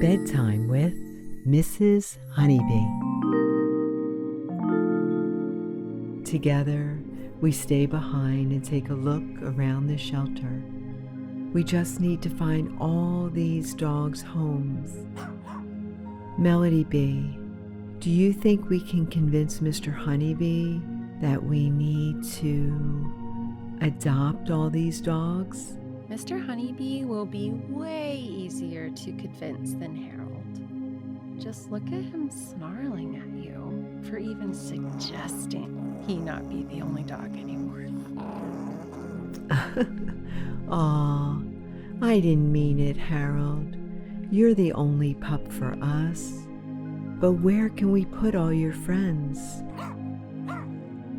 Bedtime with Mrs. Honeybee. Together, we stay behind and take a look around the shelter. We just need to find all these dogs' homes. Melody Bee, do you think we can convince Mr. Honeybee that we need to adopt all these dogs? Mr. Honeybee will be way easier to convince than Harold. Just look at him snarling at you for even suggesting he not be the only dog anymore. Aw, I didn't mean it, Harold. You're the only pup for us. But where can we put all your friends?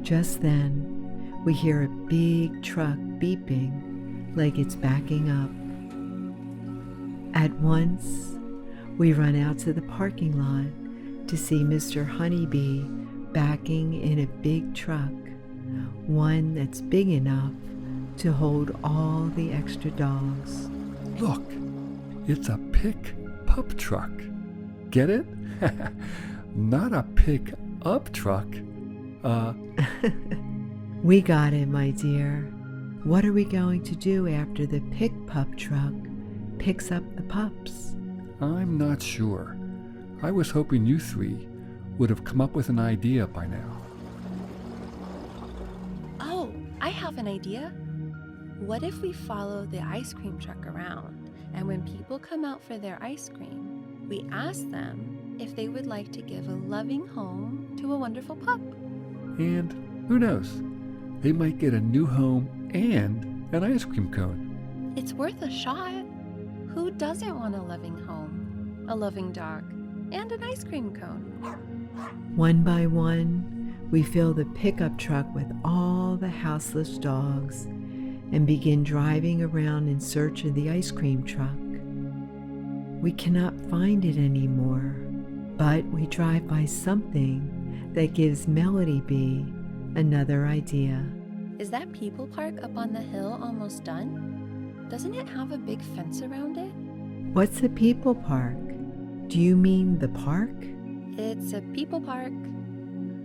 Just then, we hear a big truck beeping like it's backing up. At once, we run out to the parking lot to see Mr. Honeybee backing in a big truck, one that's big enough to hold all the extra dogs. Look, it's a pick-up truck. Get it? Not a pick-up truck. We got it, my dear. What are we going to do after the pick-pup truck picks up the pups? I'm not sure. I was hoping you three would have come up with an idea by now. Oh, I have an idea. What if we follow the ice cream truck around, and when people come out for their ice cream, we ask them if they would like to give a loving home to a wonderful pup? And who knows? They might get a new home and an ice cream cone. It's worth a shot. Who doesn't want a loving home, a loving dog, and an ice cream cone? One by one, we fill the pickup truck with all the houseless dogs and begin driving around in search of the ice cream truck. We cannot find it anymore, but we drive by something that gives Melody Bee another idea. Is that people park up on the hill almost done? Doesn't it have a big fence around it? What's a people park? Do you mean the park? It's a people park.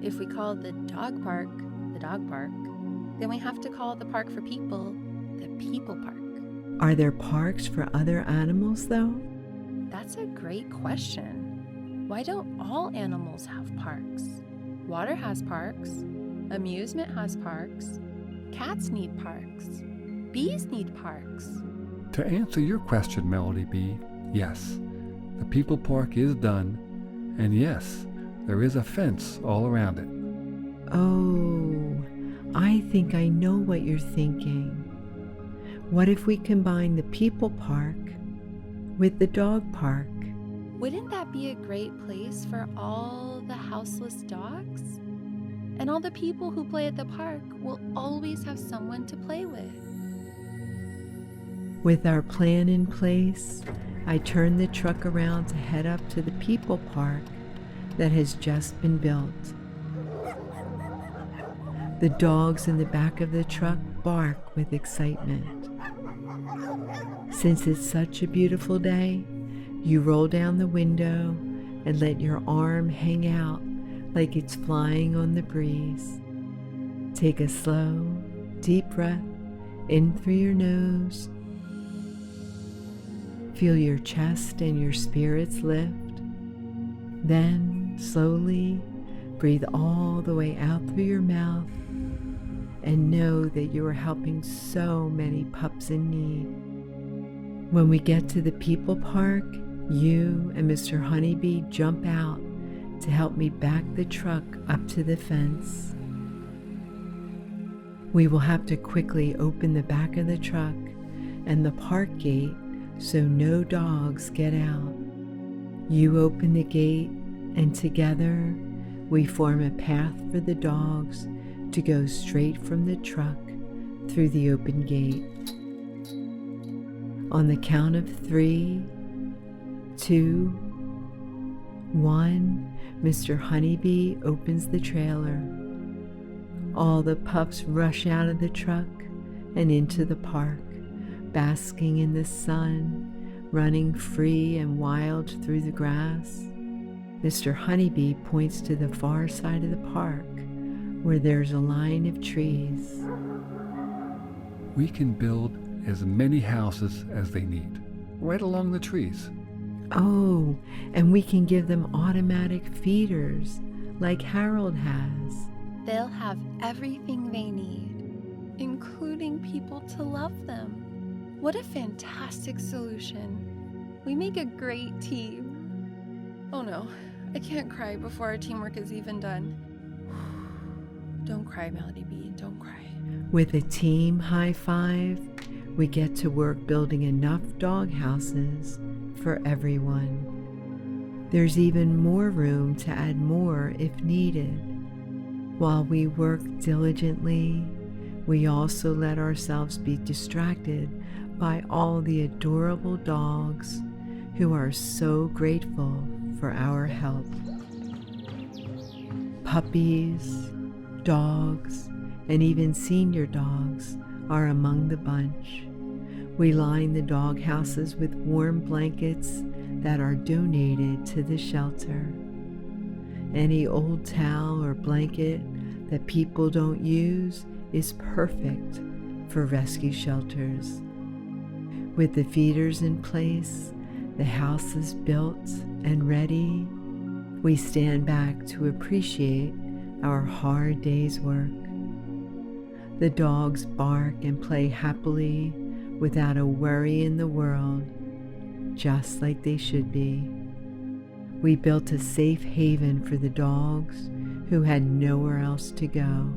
If we call the dog park, then we have to call the park for people the people park. Are there parks for other animals, though? That's a great question. Why don't all animals have parks? Water has parks. Amusement has parks. Cats need parks. Bees need parks. To answer your question, Melody Bee, yes, the People Park is done, and yes, there is a fence all around it. Oh, I think I know what you're thinking. What if we combine the people park with the dog park? Wouldn't that be a great place for all the houseless dogs? And all the people who play at the park will always have someone to play with. With our plan in place, I turn the truck around to head up to the people park that has just been built. The dogs in the back of the truck bark with excitement. Since it's such a beautiful day, you roll down the window and let your arm hang out like it's flying on the breeze. Take a slow, deep breath in through your nose. Feel your chest and your spirits lift. Then, slowly, breathe all the way out through your mouth and know that you are helping so many pups in need. When we get to the people park, you and Mr. Honeybee jump out to help me back the truck up to the fence. We will have to quickly open the back of the truck and the park gate so no dogs get out. You open the gate, and together we form a path for the dogs to go straight from the truck through the open gate. On the count of 3, 2, 1, Mr. Honeybee opens the trailer. All the pups rush out of the truck and into the park, basking in the sun running free and wild through the grass. Mr. Honeybee points to the far side of the park where there's a line of trees. We can build as many houses as they need, right along the trees. Oh, and we can give them automatic feeders like Harold has. They'll have everything they need, including people to love them. What a fantastic solution. We make a great team. Oh no, I can't cry before our teamwork is even done. Don't cry, Melody B, don't cry. With a team high five, we get to work building enough dog houses for everyone. There's even more room to add more if needed. While we work diligently, we also let ourselves be distracted by all the adorable dogs who are so grateful for our help. Puppies, dogs, and even senior dogs are among the bunch. We line the dog houses with warm blankets that are donated to the shelter. Any old towel or blanket that people don't use is perfect for rescue shelters. With the feeders in place, the house is built and ready, we stand back to appreciate our hard day's work. The dogs bark and play happily without a worry in the world, just like they should be. We built a safe haven for the dogs who had nowhere else to go.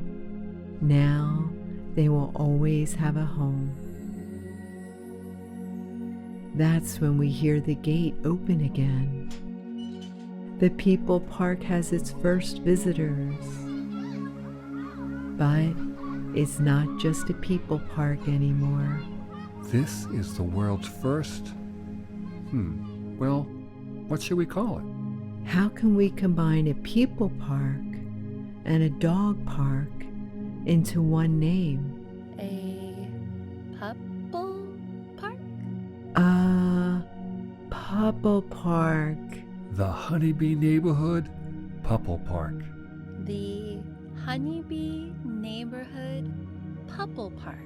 Now they will always have a home. That's when we hear the gate open again. The People Park has its first visitors. But it's not just a people park anymore. This is the world's first, well, what should we call it? How can we combine a people park and a dog park into one name? A pupple park? Pupple Park. The Honeybee Neighborhood Pupple Park. The Honeybee Neighborhood Pupple Park.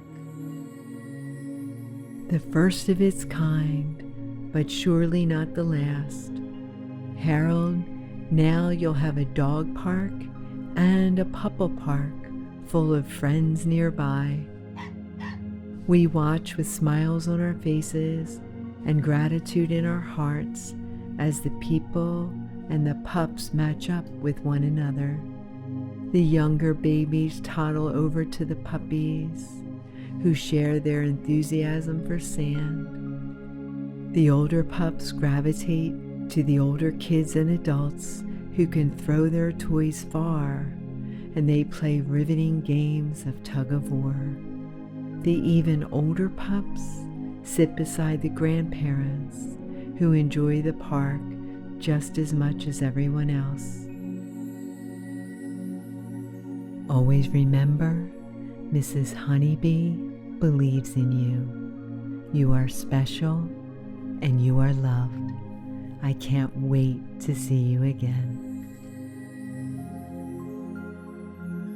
The first of its kind, but surely not the last. Harold, now you'll have a dog park and a pupple park full of friends nearby. We watch with smiles on our faces and gratitude in our hearts as the people and the pups match up with one another. The younger babies toddle over to the puppies, who share their enthusiasm for sand. The older pups gravitate to the older kids and adults who can throw their toys far, and they play riveting games of tug-of-war. The even older pups sit beside the grandparents who enjoy the park just as much as everyone else. Always remember, Mrs. Honeybee believes in you. You are special and you are loved. I can't wait to see you again.